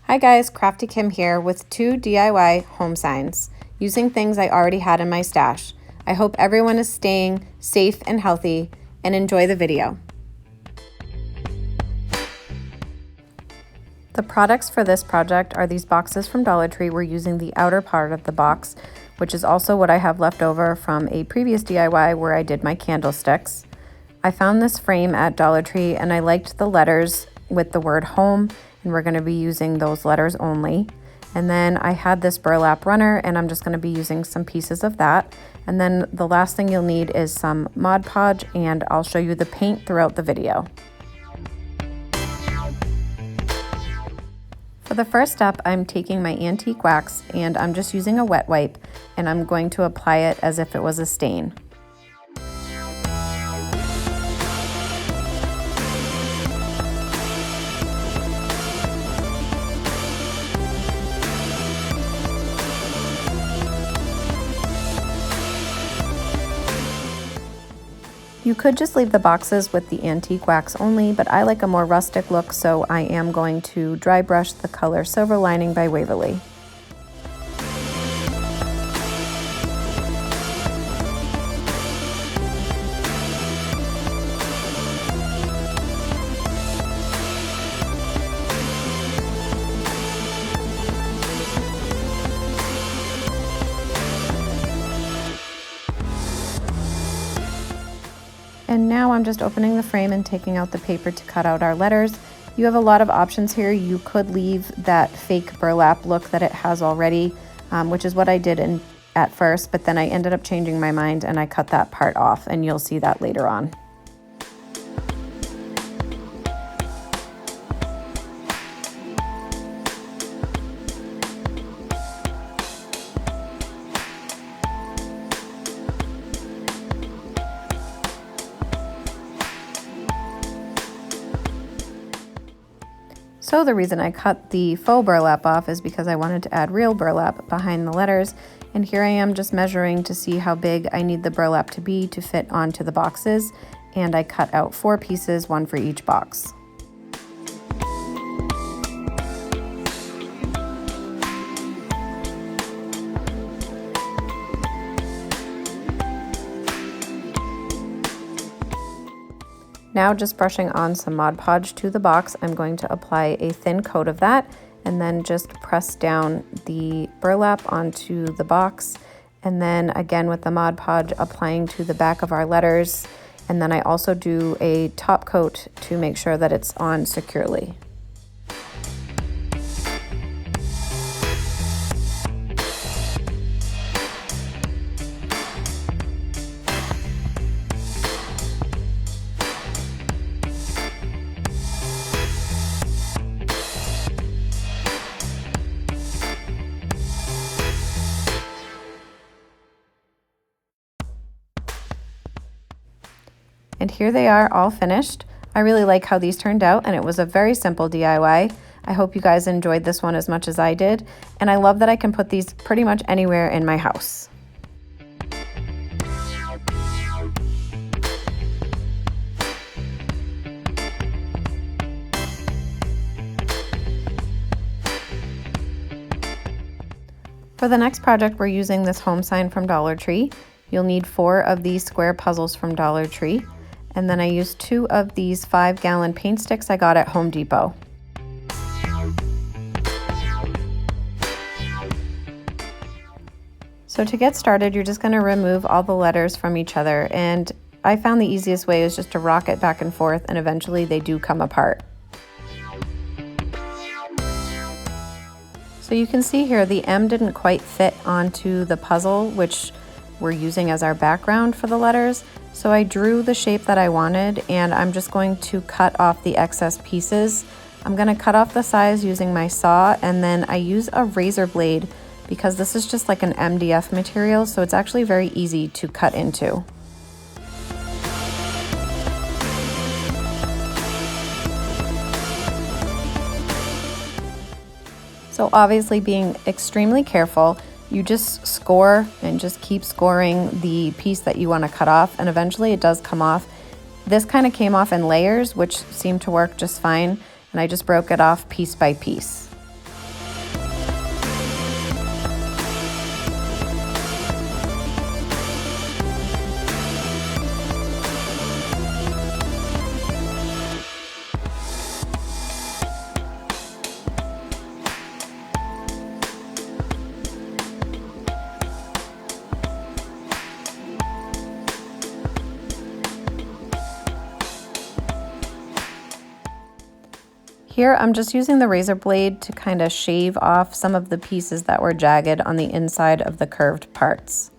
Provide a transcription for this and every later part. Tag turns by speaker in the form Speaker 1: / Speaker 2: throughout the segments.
Speaker 1: Hi guys, Crafty Kim here with 2 DIY home signs using things I already had in my stash. I hope everyone is staying safe and healthy, and enjoy the video. The products for this project are these boxes from Dollar Tree. We're using the outer part of the box, which is also what I have left over from a previous DIY where I did my candlesticks. I found this frame at Dollar Tree and I liked the letters with the word home, and we're going to be using those letters only. And then I had this burlap runner and I'm just going to be using some pieces of that. And then the last thing you'll need is some Mod Podge, and I'll show you the paint throughout the video. For the first step, I'm taking my antique wax and I'm just using a wet wipe, and I'm going to apply it as if it was a stain. You could just leave the boxes with the antique wax only, but I like a more rustic look, so I am going to dry brush the color Silver Lining by Waverly. And now I'm just opening the frame and taking out the paper to cut out our letters. You have a lot of options here. You could leave that fake burlap look that it has already, which is what I did at first, but then I ended up changing my mind and I cut that part off, and you'll see that later on. So the reason I cut the faux burlap off is because I wanted to add real burlap behind the letters, and here I am just measuring to see how big I need the burlap to be to fit onto the boxes, and I cut out 4 pieces, 1 for each box. Now, just brushing on some Mod Podge to the box, I'm going to apply a thin coat of that and then just press down the burlap onto the box. And then again with the Mod Podge, applying to the back of our letters. And then I also do a top coat to make sure that it's on securely. And here they are all finished. I really like how these turned out, and it was a very simple DIY. I hope you guys enjoyed this one as much as I did, and I love that I can put these pretty much anywhere in my house. For the next project, we're using this home sign from Dollar Tree. You'll need 4 of these square puzzles from Dollar Tree. And then I used 2 of these 5-gallon paint sticks I got at Home Depot. So to get started, you're just going to remove all the letters from each other. And I found the easiest way is just to rock it back and forth, and eventually they do come apart. So you can see here the M didn't quite fit onto the puzzle, which we're using as our background for the letters. So I drew the shape that I wanted, and I'm just going to cut off the excess pieces. I'm going to cut off the size using my saw, and then I use a razor blade because this is just like an MDF material, so it's actually very easy to cut into. So obviously, being extremely careful, you just score and just keep scoring the piece that you want to cut off, and eventually it does come off. This kind of came off in layers, which seemed to work just fine, and I just broke it off piece by piece. Here I'm just using the razor blade to kind of shave off some of the pieces that were jagged on the inside of the curved parts.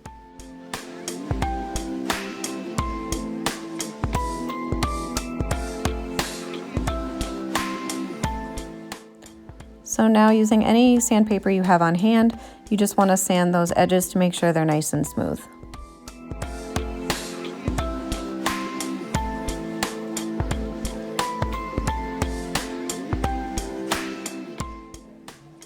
Speaker 1: So now, using any sandpaper you have on hand, you just want to sand those edges to make sure they're nice and smooth.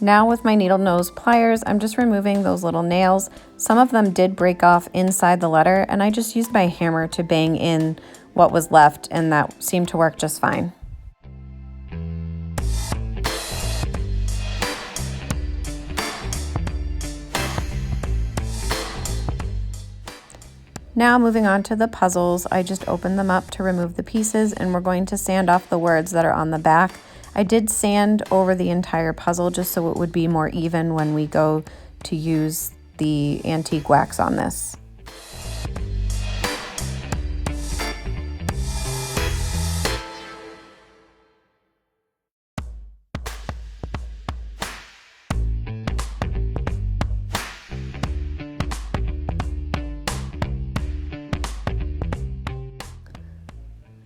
Speaker 1: Now with my needle nose pliers, I'm just removing those little nails. Some of them did break off inside the letter, and I just used my hammer to bang in what was left, and that seemed to work just fine. Now moving on to the puzzles, I just opened them up to remove the pieces, and we're going to sand off the words that are on the back. I did sand over the entire puzzle just so it would be more even when we go to use the antique wax on this.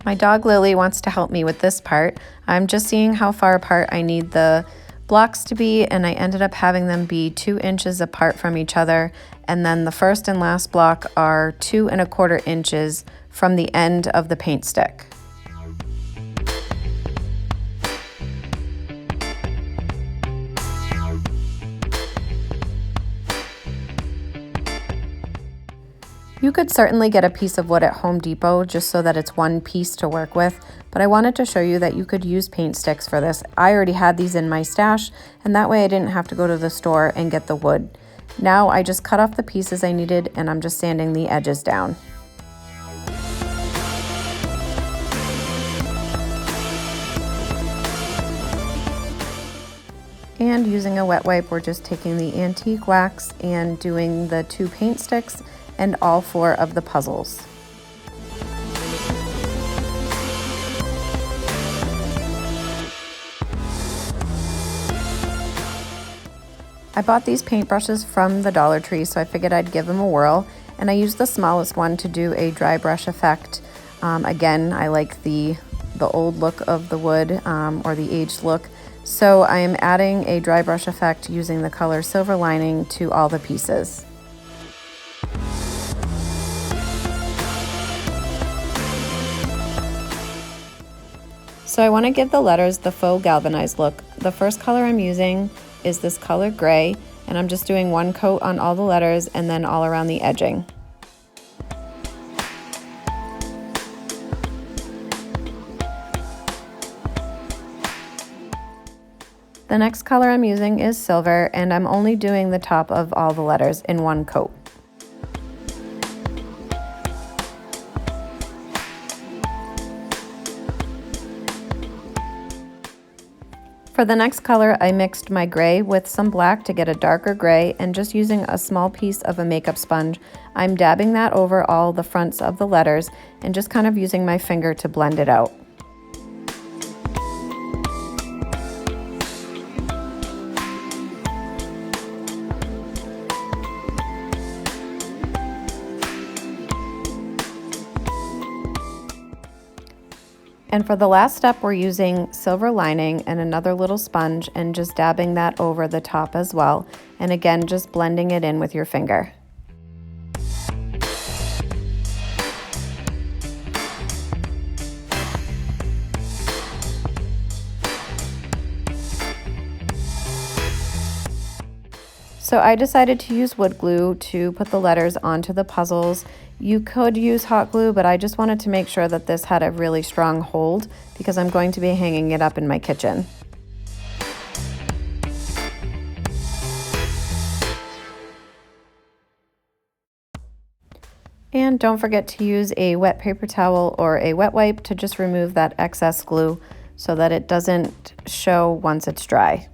Speaker 1: My dog Lily wants to help me with this part. I'm just seeing how far apart I need the blocks to be, and I ended up having them be 2 inches apart from each other, and then the first and last block are 2 1/4 inches from the end of the paint stick. You could certainly get a piece of wood at Home Depot just so that it's one piece to work with, but I wanted to show you that you could use paint sticks for this. I already had these in my stash, and that way I didn't have to go to the store and get the wood. Now I just cut off the pieces I needed, and I'm just sanding the edges down. And using a wet wipe, we're just taking the antique wax and doing the 2 paint sticks and all 4 of the puzzles. I bought these paintbrushes from the Dollar Tree, so I figured I'd give them a whirl, and I used the smallest one to do a dry brush effect. Again, I like the old look of the wood, or the aged look, so I am adding a dry brush effect using the color Silver Lining to all the pieces. So I want to give the letters the faux galvanized look. The first color I'm using is this color gray, and I'm just doing 1 coat on all the letters and then all around the edging. The next color I'm using is silver, and I'm only doing the top of all the letters in 1 coat. For the next color, I mixed my gray with some black to get a darker gray, and just using a small piece of a makeup sponge, I'm dabbing that over all the fronts of the letters and just kind of using my finger to blend it out. And for the last step, we're using Silver Lining and another little sponge and just dabbing that over the top as well. And again, just blending it in with your finger. So I decided to use wood glue to put the letters onto the puzzles. You could use hot glue, but I just wanted to make sure that this had a really strong hold because I'm going to be hanging it up in my kitchen. And don't forget to use a wet paper towel or a wet wipe to just remove that excess glue so that it doesn't show once it's dry.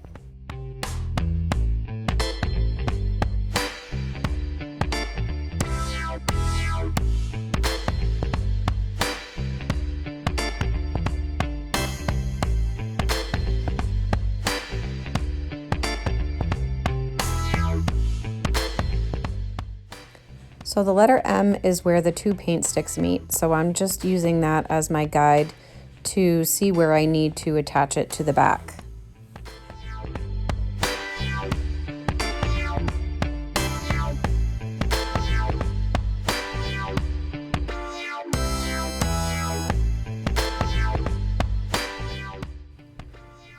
Speaker 1: So the letter M is where the two paint sticks meet, so I'm just using that as my guide to see where I need to attach it to the back.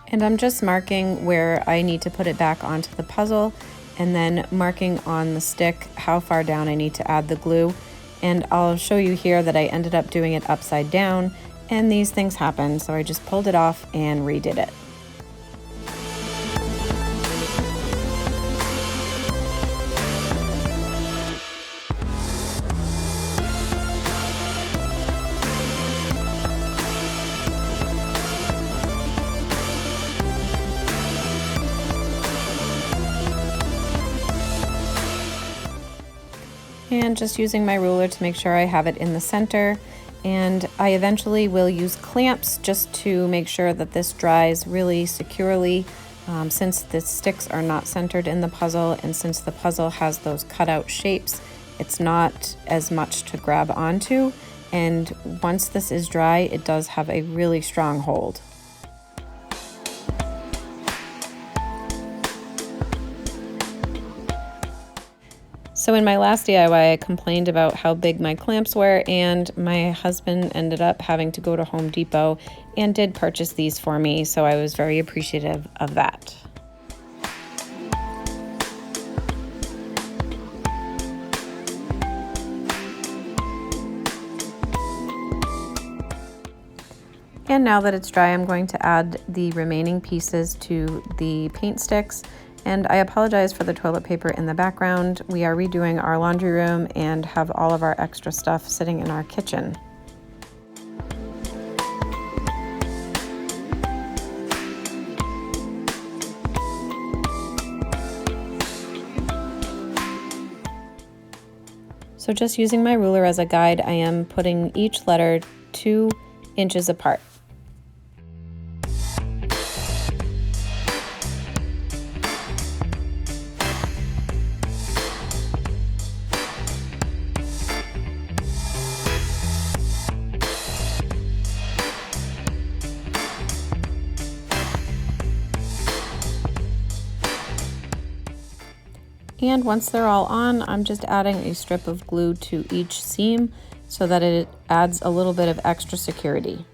Speaker 1: And I'm just marking where I need to put it back onto the puzzle, and then marking on the stick how far down I need to add the glue. And I'll show you here that I ended up doing it upside down, and these things happen, so I just pulled it off and redid it. And just using my ruler to make sure I have it in the center. And I eventually will use clamps just to make sure that this dries really securely, since the sticks are not centered in the puzzle, and since the puzzle has those cutout shapes, it's not as much to grab onto. And once this is dry, it does have a really strong hold. So in my last DIY, I complained about how big my clamps were, and my husband ended up having to go to Home Depot and did purchase these for me, so I was very appreciative of that. And now that it's dry, I'm going to add the remaining pieces to the paint sticks. And I apologize for the toilet paper in the background. We are redoing our laundry room and have all of our extra stuff sitting in our kitchen. So just using my ruler as a guide, I am putting each letter 2 inches apart. And once they're all on, I'm just adding a strip of glue to each seam so that it adds a little bit of extra security.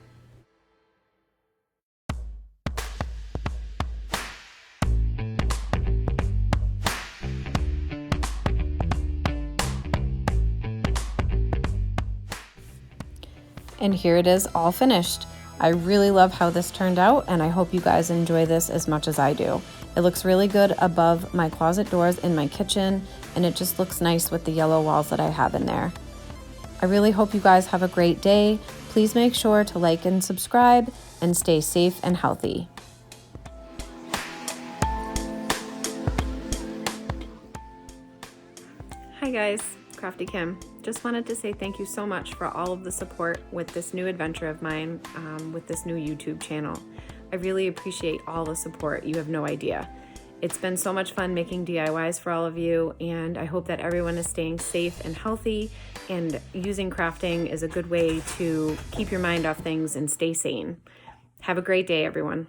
Speaker 1: And here it is, all finished. I really love how this turned out, and I hope you guys enjoy this as much as I do. It looks really good above my closet doors in my kitchen, and it just looks nice with the yellow walls that I have in there. I really hope you guys have a great day. Please make sure to like and subscribe, and stay safe and healthy. Hi guys, Crafty Kim. Just wanted to say thank you so much for all of the support with this new adventure of mine, with this new YouTube channel. I really appreciate all the support. You have no idea. It's been so much fun making DIYs for all of you, and I hope that everyone is staying safe and healthy, and using crafting is a good way to keep your mind off things and stay sane. Have a great day, everyone.